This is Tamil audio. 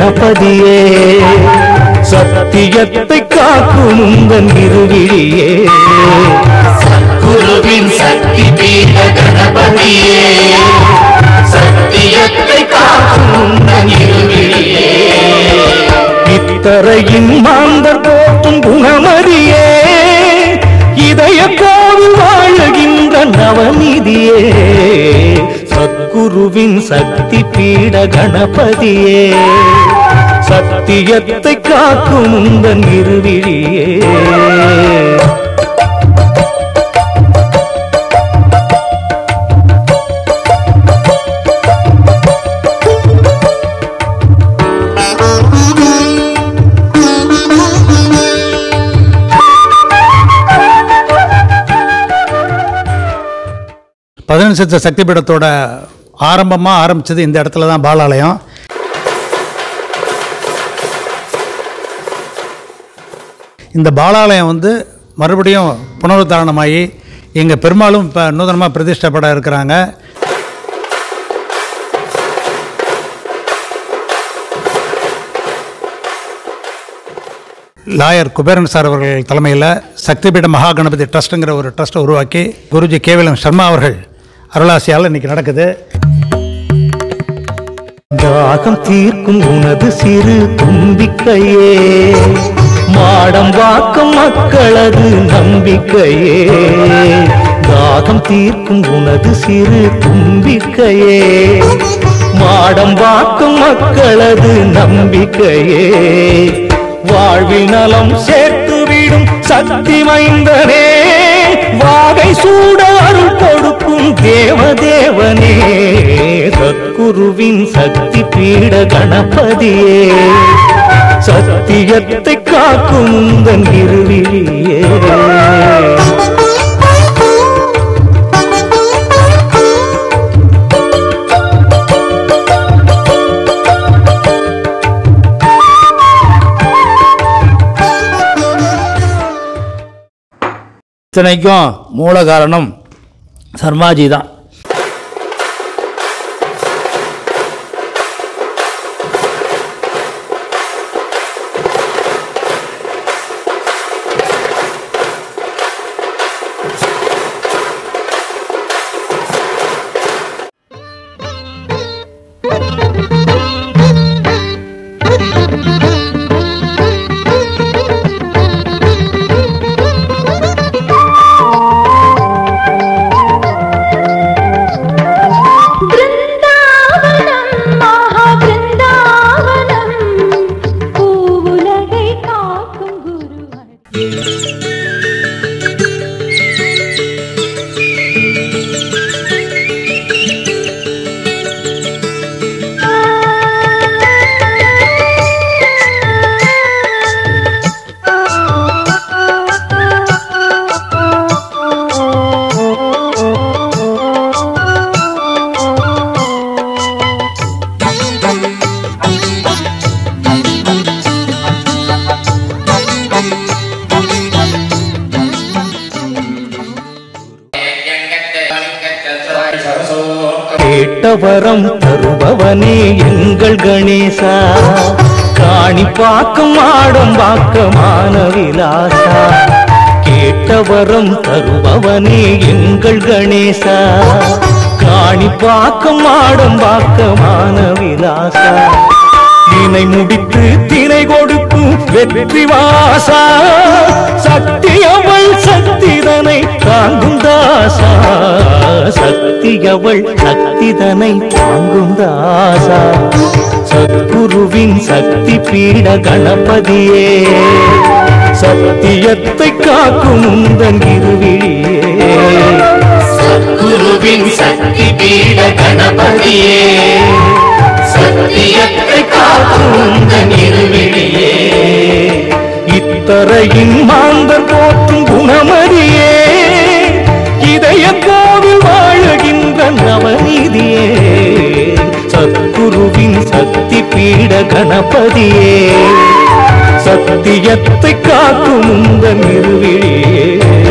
கணபதியே சத்தியத்தை காக்கும் உந்தன் இருவிழியே சத்குருவின் சக்தி பீட கணபதியே சத்தியத்தை காக்கும் உந்தன் இருவிழியே இத்தரையின் மாந்தர் போற்றும் குணமதியே இதய கோவில் வாழுகின்ற நவநிதியே சத்குருவின் சக்தி பீட கணபதியே சத்தியத்தை காக்கும் உந்தன் இருவிழியே பதினெட்டு சக்தி பீடத்தோட ஆரம்பமாக ஆரம்பித்தது இந்த இடத்துல தான் பாலாலயம். இந்த பாலாலயம் மறுபடியும் புனருத்தாரணமாகி எங்கள் பெருமாளும் இப்போ நூதனமாக பிரதிஷ்டப்பட இருக்கிறாங்க. லாயர் குபேரன் சார் அவர்கள் தலைமையில் சக்திபீட மகா கணபதி ட்ரஸ்ட்டுங்கிற ஒரு ட்ரஸ்ட்டை உருவாக்கி குருஜி கேவலம் சர்மா அவர்கள் அருளாசியால் இன்னைக்கு நடக்குது. தாகம் தீர்க்கும் உனது சிறு தும்பிக்கையே மாடம் வாக்கும் மக்களது நம்பிக்கையே தாகம் தீர்க்கும் உனது சிறு தும்பிக்கையே மாடம் வாக்கும் மக்களது நம்பிக்கையே வாழ்வில் நலம் சேர்த்துவிடும் சக்தி மைந்தனே வாகை சூட அருள் கொடுக்கும் தேவதேவனே சத்குருவின் சக்தி பீட கணபதியே சத்தியத்தை காக்கும் உந்தன் இருவிழியே இத்தனைக்கும் மூல காரணம் சர்மாஜி தான். கேட்டவரம் தருபவனே எங்கள் கணேசா காணி பாக்கம் ஆடம் பாக்கமான விலாசா கேட்டவரம் தருபவனே எங்கள் கணேசா காணி பாக்கம் ஆடம் பாக்கமான விலாசா தினை முடித்து தினை கொடுக்கும் வெற்றி வாசா சக்தியவள் சக்திதனை தாங்கும் தாசா சக்தியவள் சக்திதனை தாங்கும் தாசா சத்குருவின் சக்தி பீட கணபதியே சத்தியத்தை காக்கும் உந்தன் இருவிழியே சத்குருவின் சக்தி பீட கணபதியே சத்தியத்தை காக்கும் உந்தன் இருவிழியே இத்தரையின் மாந்தர் போற்றும் குணமதியே இதய கோவில் வாழுகின்ற நவநீதியே சத்குருவின் சக்தி பீட கணபதியே சத்தியத்தை காக்கும் உந்தன் இருவிழியே